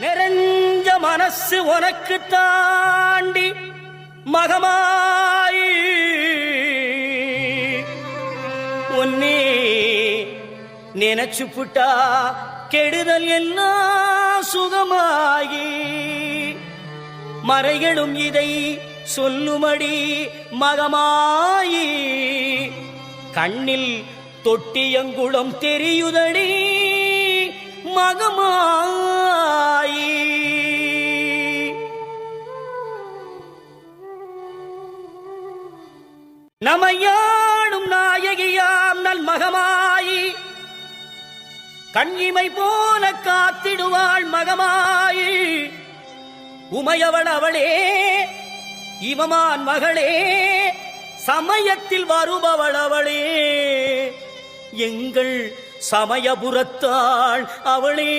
நிறைஞ்ச மனசு உனக்கு தாண்டி மகமாயி உன்னே நினைச்சு புட்டா கெடுதல் எல்லாம் சுகமாகி மறைகளும் இதை சொல்லுமடி மகமாயி கண்ணில் தொட்டியங்குளம் தெரியுதடி மகமாயி நமையாடும் நாயகியாம் நல் மகமாயி கண்ணிமை போல காத்திடுவாள் மகமாயி உமையவள் அவளே இவமான் மகளே சமயத்தில் வருபவள் அவளே எங்கள் சமயபுரத்தாள் அவளே